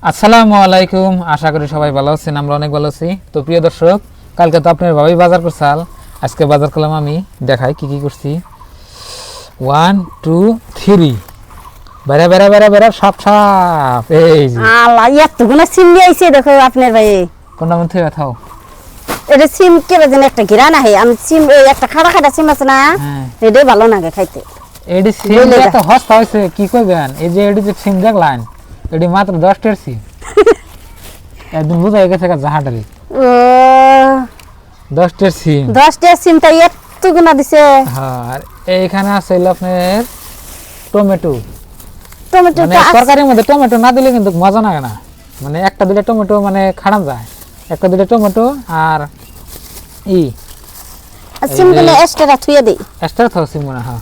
আসসালামু আলাইকুম, আশা করি সবাই ভালো আছেন। আমরা অনেক ভালো আছি। তো প্রিয় দর্শক, কালকে তো আপনার ভাবেই বাজার করছাল, আজকে বাজার করলাম আমি। দেখাই কি কি করছি। 1 2 3 বেড়া বেড়া বেড়া বেড়া সাপ সাপ। এই যে আল্লাহ এতগুলো সিম নিয়ে আইছে দেখো আপনার ভাই। কোনটা মধ্যে থাও এটা সিম কে যেন একটা ঘিরা না হে আমি সিম এই একটা খাড়া খাড়া সিম আছে না, এটা ভালো লাগে খাইতে। এডি সিম তো হস্তা হইছে কি কইবেন। এই যে এডি যে সিম দেখলেন, এডি মাত্র 10 টাকার সিম। একদম বুঝাই গেছে জাহাটারি। ও 10 টাকার সিম, 10 টা সিম তাই এতগুলো দিছে। হ্যাঁ, আর এইখানে আছে আপনার টমেটো। টমেটো মানে তরকারির মধ্যে টমেটো না দিলে কিন্তু মজা লাগে না। মানে একটা দুটো টমেটো মানে খারাপ যায়, একটা দুটো টমেটো আর সিম গুলো এক্সট্রা থুয়ে দেই। এক্সট্রা থাও সিম মনে হয়।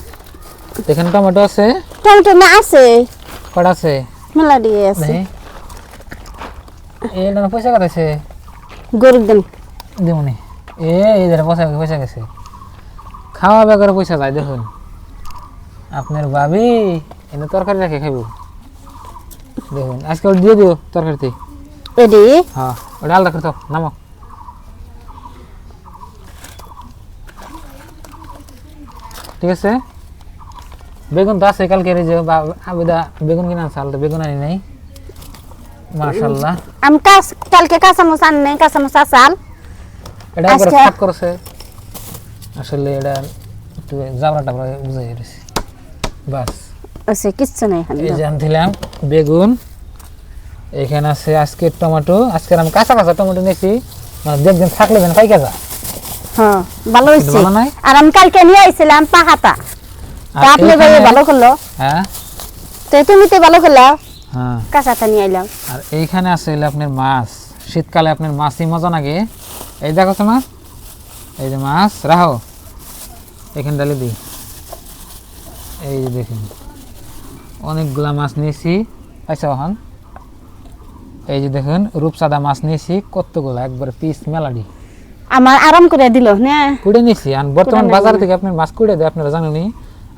এখানে টমেটো আছে, টমেটো না আছে, কড়া আছে, মেলা দিয়ে আছে। এই না পয়সা কাটাইছে গরুর দিন দিমনি। এই যে পয়সা পয়সা গেছে, খাওয়া বেকার পয়সা যায়। দেখুন আপনার ভাবি এনে তরকারি রাখে খাইব। দেখুন আজকে ওটা দিয়ে দিও তরকারিতে। এডি হ্যাঁ, ওটা আলাদা করে দাও, নামো। ঠিক আছে, বেগুন তো আছে কালকে। এই যে আবিদা বেগুন কিনা আনছে, আলাদা বেগুন আনি নাই। মাশাআল্লাহ, আমি কালকে কাঁচামচ আন নাই, কাঁচামচ আসাল এটা একবার কাট করছে। আসলে এটা একটু জাবরা টাবরা বুঝাই গেছে বাস। আছে কিচ্ছু নাই। এই যে আনছিলাম বেগুন, এখানে আছে আজকে টমেটো। আজকে আমি কাঁচা কাঁচা টমেটো নিয়েছি, মানে দেখবেন থাকলে যেন পাইকা যায়। হ্যাঁ ভালো হইছে। ভালো নাই? আর আমি কালকে নিয়ে আইছিলাম পাহাতা, তা আপনি ভাই ভালো করলো। হ্যাঁ, তো তুমি তো ভালো করলো। হ্যাঁ, কাঁচাটা নিয়ে আইলাম। আর এইখানে আছে আপনার মাছ। শীতকালে আপনার মাছই মজা লাগে। এই দেখো তো মাছ, এই যে মাছ রাখো, এখানে ডালে দিই। এই যে দেখুন অনেকগুলা মাছ নিয়েছি, পাইছা ওখান। এই যে দেখুন রূপসাদা মাছ নিয়েছি কতগুলা, একবারে পিস মেলাডি। আমার আরাম করে দিল না, কুড়ে নিয়েছি। আর বর্তমান বাজার থেকে আপনার মাছ কুড়ে দেয়, আপনারা জানেনই।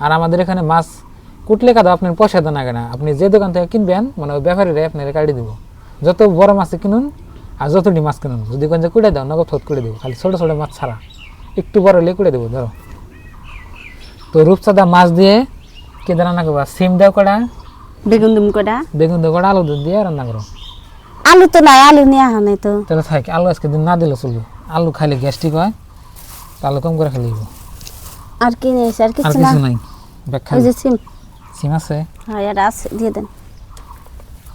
আর আমাদের এখানে মাছ কুটলে কাদা আপনার পয়সা দেন আগে না। আপনি যে দোকান থেকে কিনবেন, মানে ওই ব্যাপারীরা আপনার কাটি দেবো। যত বড় মাছ কিনুন আর যতটি মাছ কিনুন, যদি কোন কুড়ে দাও নগদ থত করে দেবো, খালি ছোটো ছোটো মাছ ছাড়া। একটু বড় হলে কুড়ে দেবো। ধরো তো রূপসাদা মাছ দিয়ে কি রান্না করবা? সিম দাও কড়া, বেগুন দুম কটা, বেগুন দাও কড়া, আলু দিয়ে রান্না করো। আলু তো নাই, আলু নিয়ে আহা নাই তো। তাহলে থাক, আলু আজকে দিন না দিলে চলবে। আলু খাইলে গ্যাস্ট্রিক হয়, তো আলু কম করে খেলে দিব। আর কি নিয়েছে? আর আর কিছু কিছু না। নাই, ব্যাখ্যা ওই যে সিম, সিম আছে। হ্যাঁ এটা আছে, দিয়ে দেন।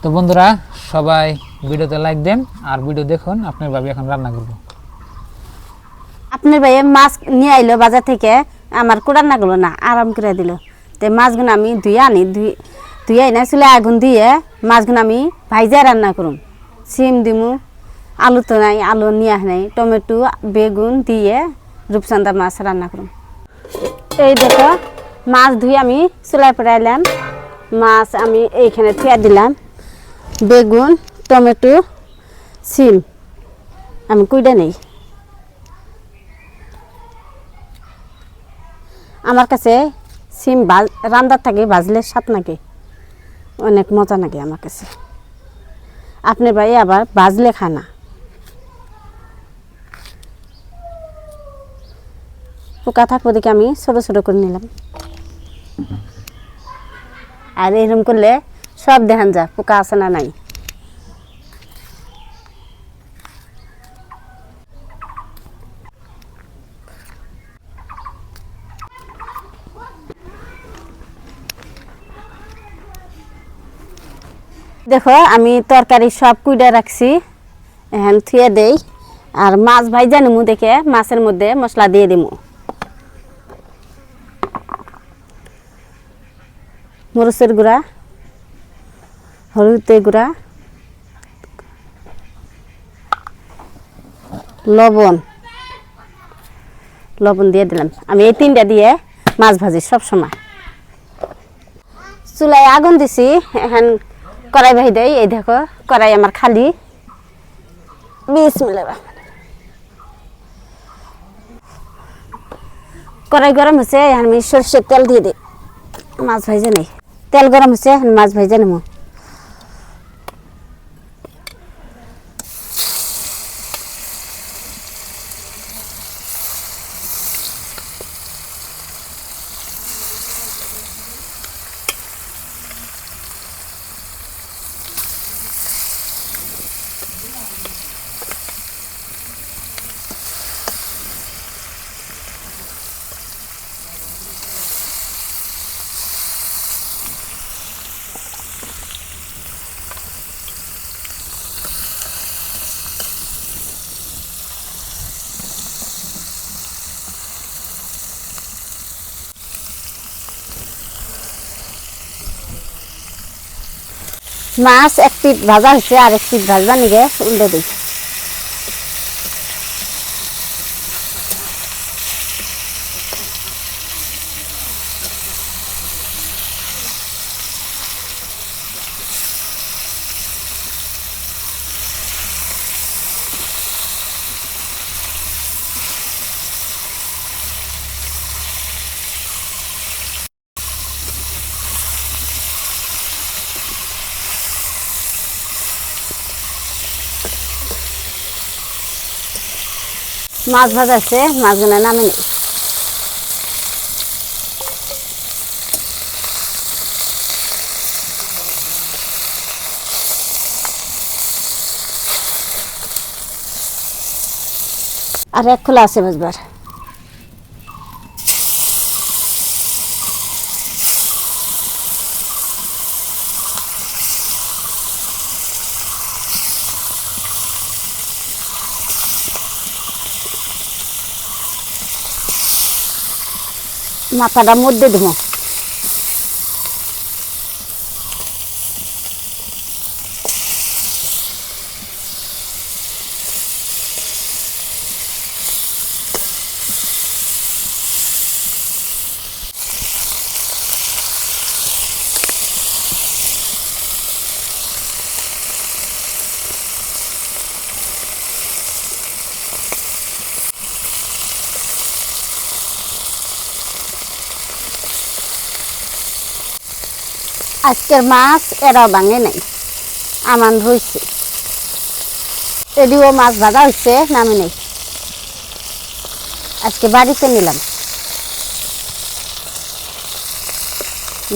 তো বন্ধুরা সবাই ভিডিওতে লাইক দেন আর ভিডিও দেখুন। আপনার ভাবি এখন রান্না করবো। আপনার ভাই মাছ নিয়ে আইলো বাজার থেকে, আমার কোড়ার না গেলো না, আরাম করে দিল। তো মাছগুলো আমি ধুয়ে আনি, ধুয়ে আনি চুলে আগুন দিয়ে মাছগুলো আমি ভাইজা রান্না করুম। সিম দিমু, আলু তো নাই, আলু নিয়ে আহ নাই, টমেটো বেগুন দিয়ে রূপচান্দা মাছ রান্না করুম। এই দেখো মাছ ধুয়ে আমি চুলায় পড়াইলাম। মাছ আমি এইখানে থুয়া দিলাম। বেগুন টমেটো সিম আমি কুইডা নেই। আমার কাছে সিম রান্দার থাকে ভাজলে স্বাদ নাকি, অনেক মজা লাগে আমার কাছে। আপনার ভাই আবার ভাজলে খায় না। পোকা থাকবো দেখে আমি ছোটো ছোটো করে নিলাম। আর এরকম করলে সব দেখান যা পোকা আছে না নাই। দেখো আমি তরকারি সব কুইডা রাখছি, এখন থুয়ে দেই। আর মাছ ভাইজা নিমু দেখে মাছের মধ্যে মশলা দিয়ে দিমু। মরিচের গুঁড়া, হলুদের গুঁড়া, লবণ দিয়ে দিলাম। আমি এই তিনটা দিয়ে মাছ ভাজি সব সময়। চুলায় আগুন দিছি, এখন কড়াই ভাই দেয়। এই দেখো কড়াই আমার খালি। বিসমিল্লাহ, কড়াই গরম হচ্ছে, আমি সরষের তেল দিয়ে দিই। মাছ ভাজা নেই, তেল গরম হচ্ছে, মাছ ভাজা নেব। মাছ এক পিঠ ভাজা হয়েছে, আর এক পিঠ ভাজবা নিগে উল্টে দিই। মাছ ভাজা আছে, মাছগুলো নামে নেই। আর এক খোলা আছে ভাজবার। মাথাটা মধ্যে দিব। আজকের মাছ এরাও ভাঙে নাই, আমান রয়েছে। এদিও মাছ ভাজা হয়েছে, নামে নেই। আজকে বাড়িতে নিলাম,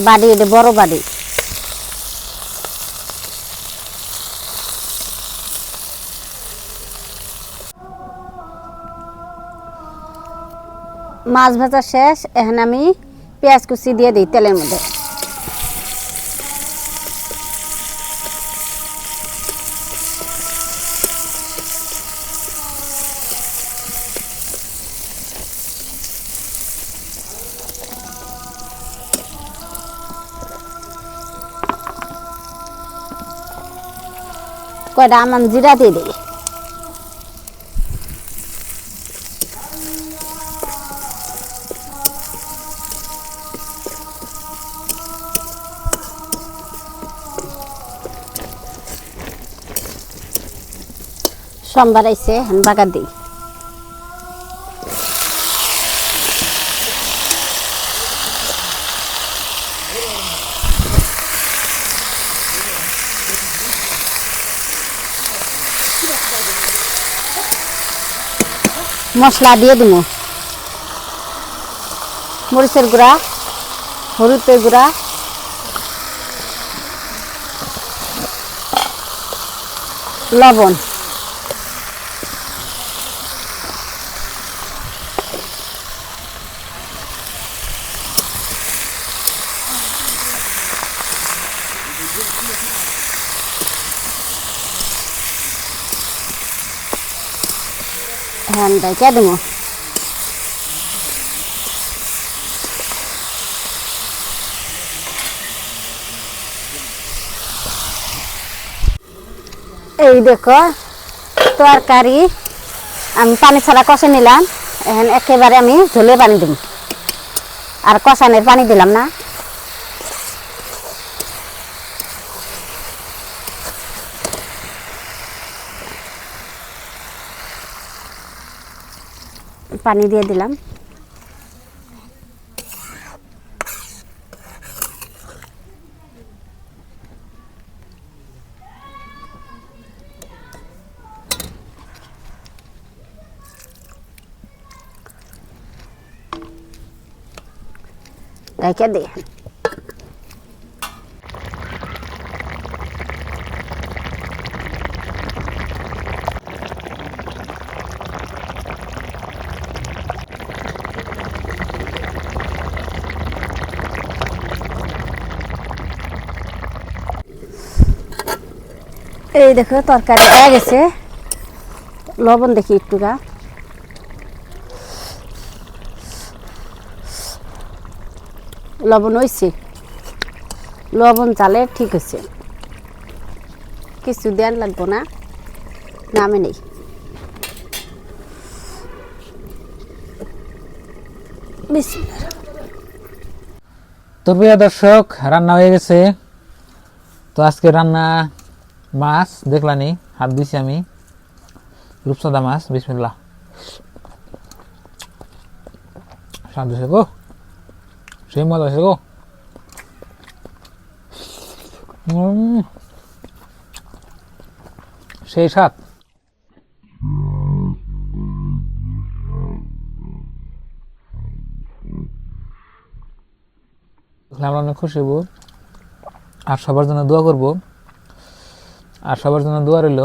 বাড়ি এটা বড় বাড়ি। মাছ ভাজা শেষ, এখন আমি পেঁয়াজ কুচি দিয়ে দিই তেলের মধ্যে। কয়টা আমান জিরা দিয়ে দিই। সোমবার আইছে, এখন বাগার দিই। মশলা দিয়ে দিব, মরিচের গুঁড়া, হলুদের গুঁড়া, লবণ, হ্যাঁ কে দেব। এই দেখো তরকারি আমি পানি ছাড়া কষে নিলাম, এখন একেবারে আমি ঝোলে পানি দেব, আর কষানের পানি দিলাম না। পানি দিয়ে দিলাম। ঢাকা দিই। এই দেখো তরকারি হয়ে গেছে, লবণ দেখি একটু গা। লবণ হয়েছে, লবণ চালে ঠিক আছে। কিছু দেন লাগবো না, নামে নেই। বিসমিল্লাহ। তো প্রিয় দর্শক, রান্না হয়ে গেছে। তো আজকে রান্না মাছ দেখলানি, হাত দিছি আমি, রূপচাঁদা মাছ। বিসমিল্লাহ। স্বাদ হয়েছে গো, সেই মজা হয়েছে গো। সেই স্বাদ। আমরা অনেক খুশি হব, আর সবার জন্য দোয়া করব, আর সবার জন্য দোয়া রইল।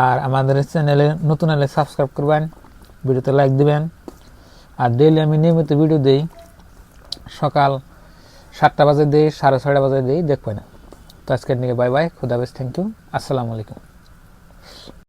আর আমাদের চ্যানেলে নতুন হলে সাবস্ক্রাইব করবেন, ভিডিওতে লাইক দিবেন। আর ডেইলি আমি নিয়মিত ভিডিও দিই, সকাল 7টা বাজে দিই, 6:30 বাজে দিই, দেখবেন। তো আজকের নিয়ে বাই বাই, খুদা হাফেজ, থ্যাংক ইউ, আসসালামু আলাইকুম।